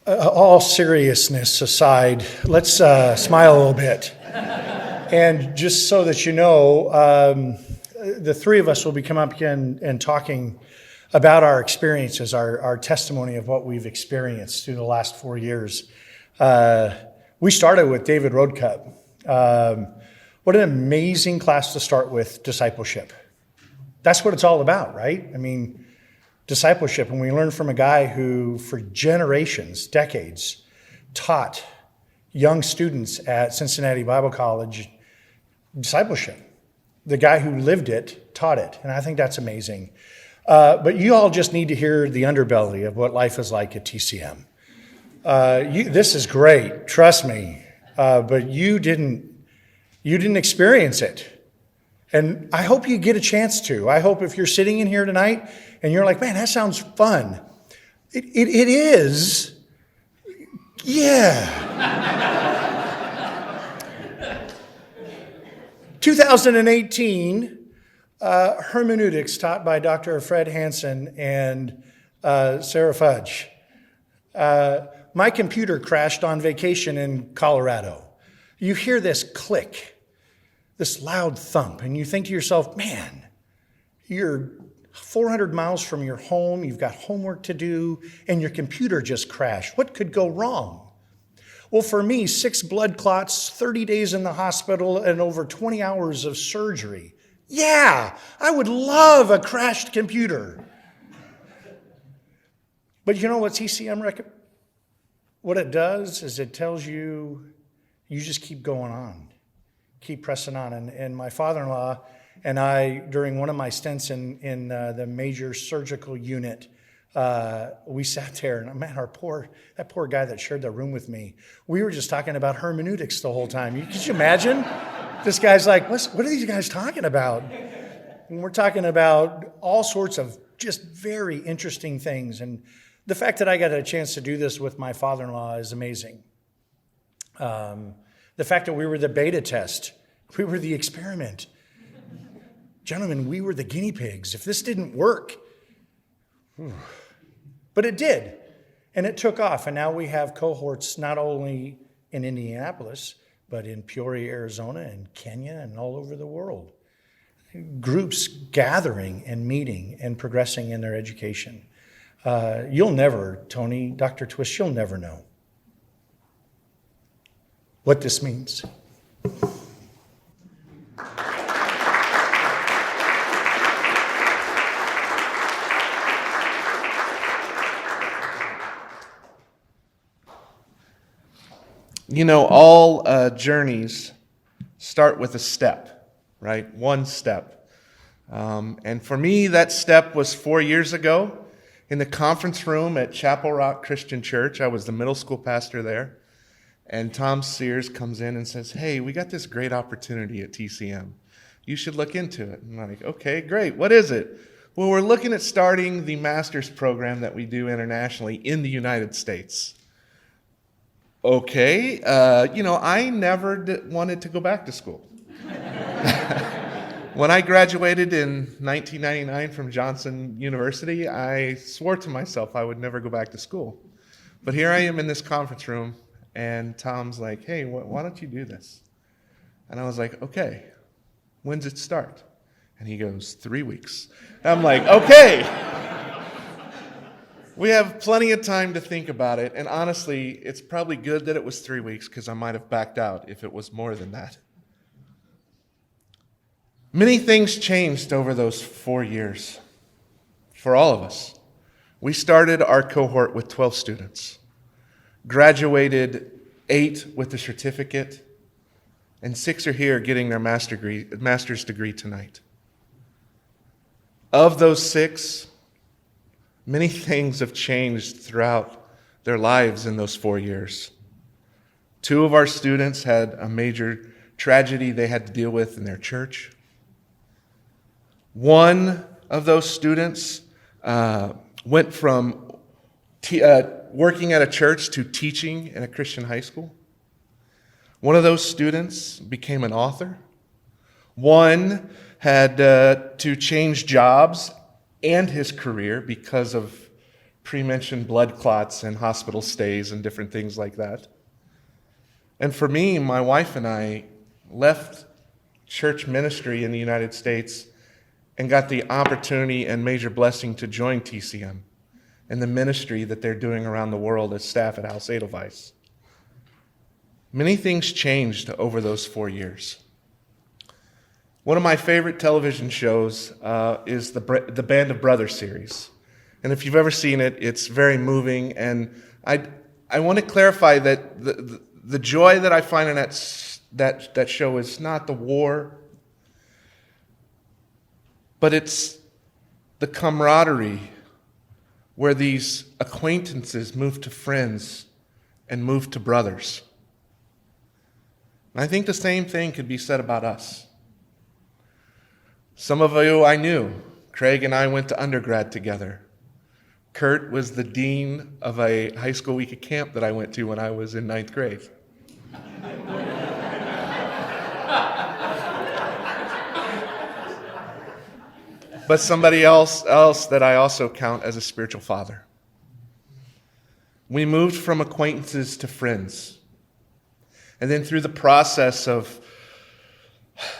All seriousness aside, let's smile a little bit. And just so that you know, the three of us will be coming up again and talking about our experiences, our testimony of what we've experienced through the last 4 years. We started with David Roadcup. What an amazing class to start with, discipleship. That's what it's all about, right? I mean, discipleship, and we learn from a guy who, for generations, decades, taught young students at Cincinnati Bible College discipleship. The guy who lived it, taught it, and I think that's amazing. But you all just need to hear the underbelly of what life is like at TCM. This is great, trust me, but you didn't experience it. And I hope you get a chance to. I hope if you're sitting in here tonight and you're like, man, that sounds fun. It is. Yeah. 2018, hermeneutics taught by Dr. Fred Hansen and Sarah Fudge. My computer crashed on vacation in Colorado. You hear this click, this loud thump, and you think to yourself, man, you're 400 miles from your home, you've got homework to do, and your computer just crashed. What could go wrong? Well, for me, 6 blood clots, 30 days in the hospital, and over 20 hours of surgery. Yeah, I would love a crashed computer. But you know what TCM what it does is it tells you, you just keep going on. Keep pressing on. And my father-in-law and I, during one of my stints in the major surgical unit, we sat there, and man, that poor guy that shared the room with me, we were just talking about hermeneutics the whole time. Could you imagine? This guy's like, what are these guys talking about? And we're talking about all sorts of just very interesting things. And the fact that I got a chance to do this with my father-in-law is amazing. The fact that we were the beta test, we were the experiment. Gentlemen, we were the guinea pigs. If this didn't work, but it did, and it took off, and now we have cohorts not only in Indianapolis, but in Peoria, Arizona, and Kenya, and all over the world. Groups gathering and meeting and progressing in their education. You'll never, Tony, Dr. Twist, you'll never know what this means. You know, all journeys start with a step, right? One step. And for me, that step was 4 years ago in the conference room at Chapel Rock Christian Church. I was the middle school pastor there. And Tom Sears comes in and says, hey, we got this great opportunity at TCM. You should look into it. And I'm like, okay, great. What is it? Well, we're looking at starting the master's program that we do internationally in the United States. Okay, I never wanted to go back to school. When I graduated in 1999 from Johnson University, I swore to myself I would never go back to school. But here I am in this conference room, and Tom's like, hey, why don't you do this? And I was like, okay, when's it start? And he goes, 3 weeks. And I'm like, okay. We have plenty of time to think about it, and honestly, it's probably good that it was 3 weeks because I might have backed out if it was more than that. Many things changed over those 4 years for all of us. We started our cohort with 12 students, graduated 8 with a certificate, and 6 are here getting their master's degree tonight. Of those 6, many things have changed throughout their lives in those 4 years. 2 of our students had a major tragedy they had to deal with in their church. 1 of those students went from working at a church to teaching in a Christian high school. 1 of those students became an author. 1 had to change jobs and his career because of pre-mentioned blood clots and hospital stays and different things like that. And for me, my wife and I left church ministry in the United States and got the opportunity and major blessing to join TCM and the ministry that they're doing around the world as staff at House Edelweiss. Many things changed over those 4 years. One of my favorite television shows is the Band of Brothers series. And if you've ever seen it, it's very moving. And I want to clarify that the joy that I find in that show is not the war, but it's the camaraderie where these acquaintances move to friends and move to brothers. And I think the same thing could be said about us. Some of you I knew. Craig and I went to undergrad together. Kurt was the dean of a high school week of camp that I went to when I was in 9th grade. But somebody else that I also count as a spiritual father. We moved from acquaintances to friends. And then through the process of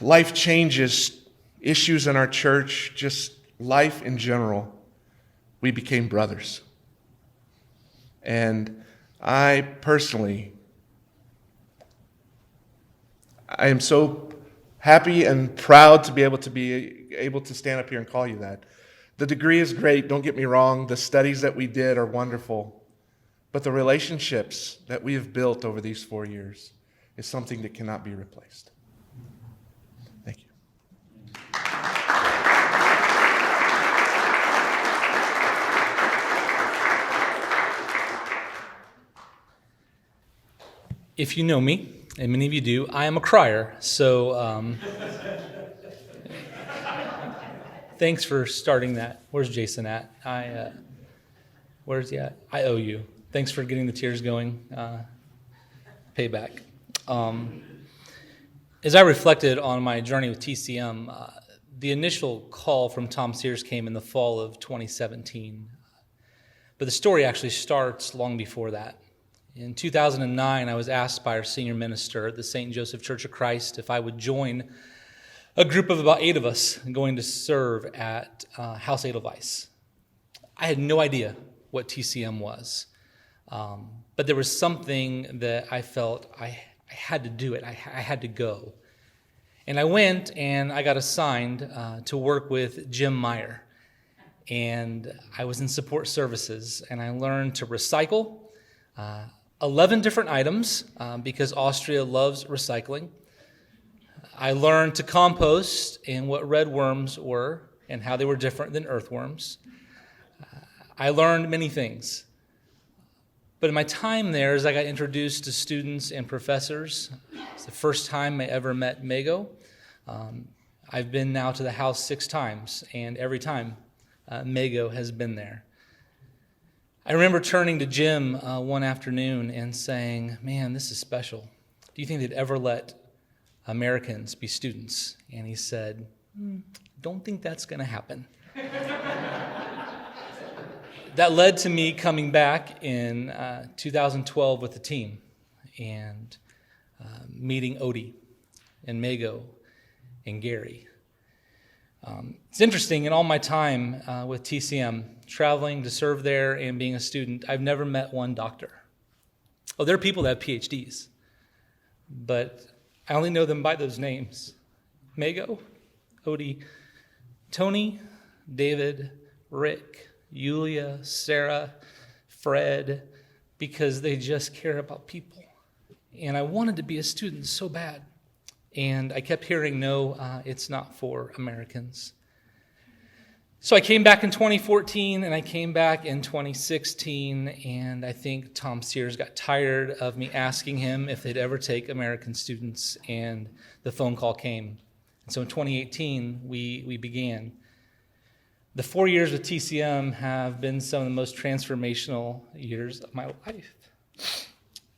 life changes, issues in our church, just life in general, we became brothers. And I personally, I am so happy and proud to be able to stand up here and call you that. The degree is great, don't get me wrong. The studies that we did are wonderful. But the relationships that we have built over these 4 years is something that cannot be replaced. Thank you. If you know me, and many of you do, I am a crier. So thanks for starting that. Where's Jason at? Where's he at? I owe you. Thanks for getting the tears going. Payback. As I reflected on my journey with TCM, the initial call from Tom Sears came in the fall of 2017. But the story actually starts long before that. In 2009, I was asked by our senior minister at the St. Joseph Church of Christ if I would join a group of about 8 of us going to serve at House Edelweiss. I had no idea what TCM was, but there was something that I felt I had to do it. I had to go. And I went and I got assigned to work with Jim Meyer. And I was in support services, and I learned to recycle 11 different items because Austria loves recycling. I learned to compost and what red worms were and how they were different than earthworms. I learned many things. But in my time there, as I got introduced to students and professors, it's the first time I ever met Mago. I've been now to the house 6 times, and every time Mago has been there. I remember turning to Jim one afternoon and saying, man, this is special. Do you think they'd ever let Americans be students? And he said, don't think that's going to happen. That led to me coming back in 2012 with the team and meeting Odie and Mago and Gary. It's interesting, in all my time with TCM, traveling to serve there and being a student, I've never met one doctor. Oh, there are people that have PhDs, but I only know them by those names. Mago, Odie, Tony, David, Rick, Yulia, Sarah, Fred, because they just care about people. And I wanted to be a student so bad. And I kept hearing, no, it's not for Americans. So I came back in 2014, and I came back in 2016, and I think Tom Sears got tired of me asking him if they'd ever take American students, and the phone call came. And so in 2018, we began. The 4 years with TCM have been some of the most transformational years of my life.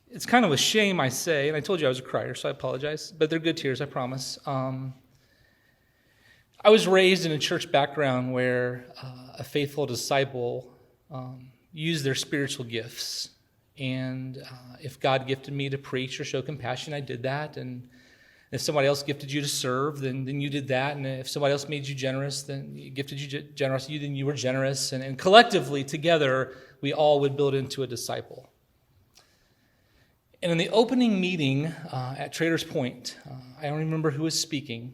It's kind of a shame, I say, and I told you I was a crier, so I apologize, but they're good tears, I promise. I was raised in a church background where a faithful disciple use their spiritual gifts. And if God gifted me to preach or show compassion, I did that. And if somebody else gifted you to serve, then you did that. And if somebody else made you generous, then gifted you generosity, then you were generous. And collectively, together, we all would build into a disciple. And in the opening meeting at Traders Point, I don't remember who was speaking.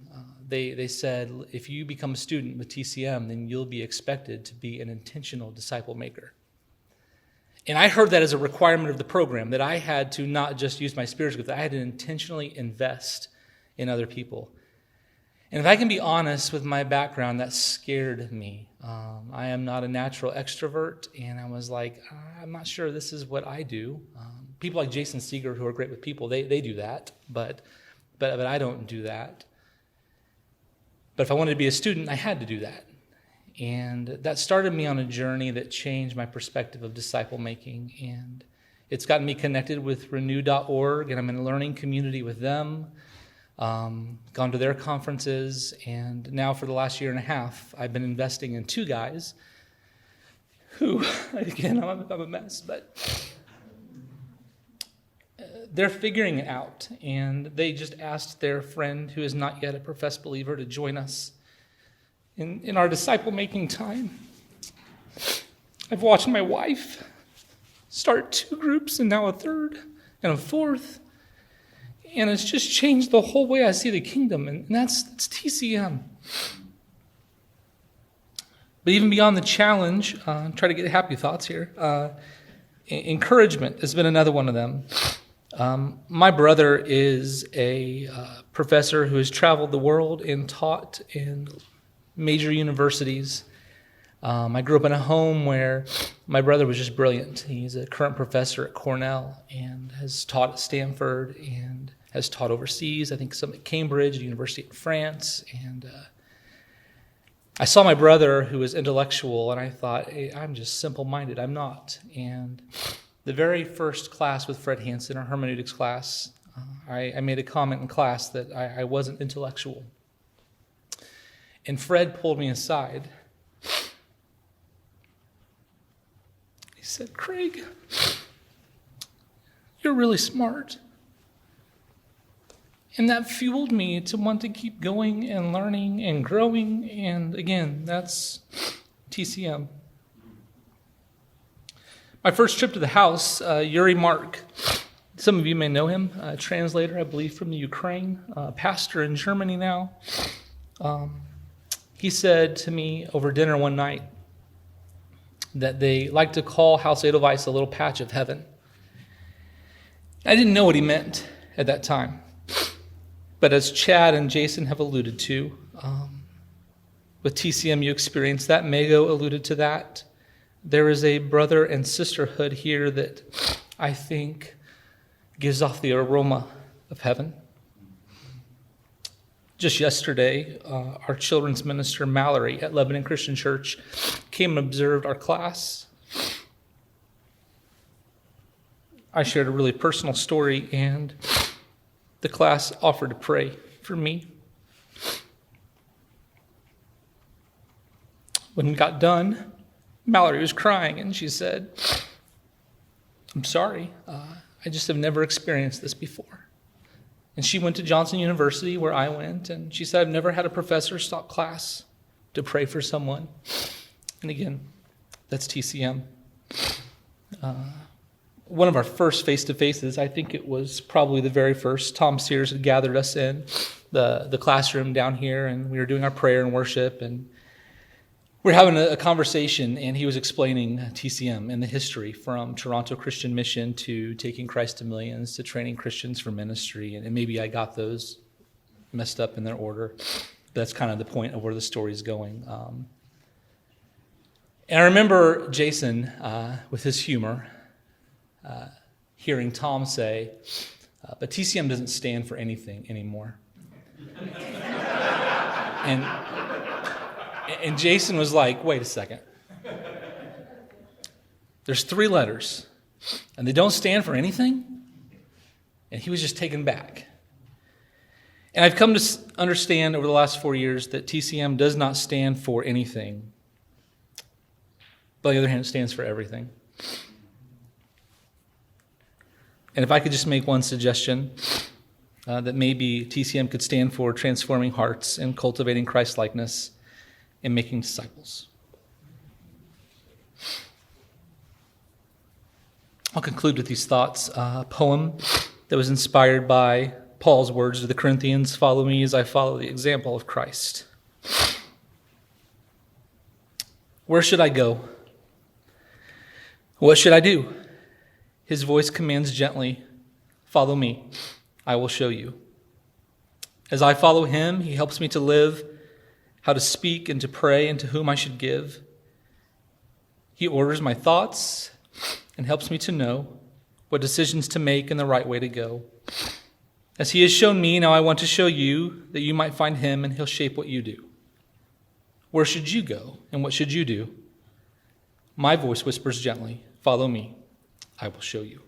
They said, if you become a student with TCM, then you'll be expected to be an intentional disciple maker. And I heard that as a requirement of the program, that I had to not just use my spiritual gift, I had to intentionally invest in other people. And if I can be honest with my background, that scared me. I am not a natural extrovert, and I was like, I'm not sure this is what I do. People like Jason Seeger, who are great with people, they do that, but I don't do that. But if I wanted to be a student, I had to do that. And that started me on a journey that changed my perspective of disciple making. And it's gotten me connected with renew.org, and I'm in a learning community with them, gone to their conferences, and now for the last year and a half, I've been investing in two guys who, again, I'm a mess, but they're figuring it out. And they just asked their friend, who is not yet a professed believer, to join us in our disciple-making time. I've watched my wife start two groups and now a third and a fourth. And it's just changed the whole way I see the kingdom. And that's TCM. But even beyond the challenge, try to get happy thoughts here. Encouragement has been another one of them. My brother is a professor who has traveled the world and taught in major universities. I grew up in a home where my brother was just brilliant. He's a current professor at Cornell and has taught at Stanford and has taught overseas, I think some at Cambridge, the University of France. And I saw my brother, who was intellectual, and I thought, hey, I'm just simple-minded. I'm not. And the very first class with Fred Hansen, our hermeneutics class, I made a comment in class that I wasn't intellectual. And Fred pulled me aside. He said, Craig, you're really smart. And that fueled me to want to keep going and learning and growing. And again, that's TCM. My first trip to the house, Yuri Mark, some of you may know him, a translator, I believe, from the Ukraine, pastor in Germany now. He said to me over dinner one night that they like to call House Edelweiss a little patch of heaven. I didn't know what he meant at that time. But as Chad and Jason have alluded to, with TCM you experienced that, Mago alluded to that. There is a brother and sisterhood here that I think gives off the aroma of heaven. Just yesterday, our children's minister, Mallory, at Lebanon Christian Church, came and observed our class. I shared a really personal story, and the class offered to pray for me. When we got done, Mallory was crying, and she said, I'm sorry, I just have never experienced this before. And she went to Johnson University, where I went, and she said, I've never had a professor stop class to pray for someone. And again, that's TCM. One of our first face-to-faces, I think it was probably the very first, Tom Sears had gathered us in the classroom down here, and we were doing our prayer and worship, and we were having a conversation, and he was explaining TCM and the history from Toronto Christian Mission to Taking Christ to Millions to training Christians for ministry, and maybe I got those messed up in their order. That's kind of the point of where the story's going. And I remember Jason, with his humor, hearing Tom say, but TCM doesn't stand for anything anymore. And Jason was like, wait a second. There's 3 letters, and they don't stand for anything? And he was just taken back. And I've come to understand over the last 4 years that TCM does not stand for anything. But on the other hand, it stands for everything. And if I could just make one suggestion, that maybe TCM could stand for transforming hearts and cultivating Christ-likeness and making disciples. I'll conclude with these thoughts. A poem that was inspired by Paul's words to the Corinthians, "Follow me as I follow the example of Christ." Where should I go? What should I do? His voice commands gently, "Follow me, I will show you." As I follow him, he helps me to live, how to speak and to pray and to whom I should give. He orders my thoughts and helps me to know what decisions to make and the right way to go. As he has shown me, now I want to show you that you might find him and he'll shape what you do. Where should you go and what should you do? My voice whispers gently, "Follow me, I will show you."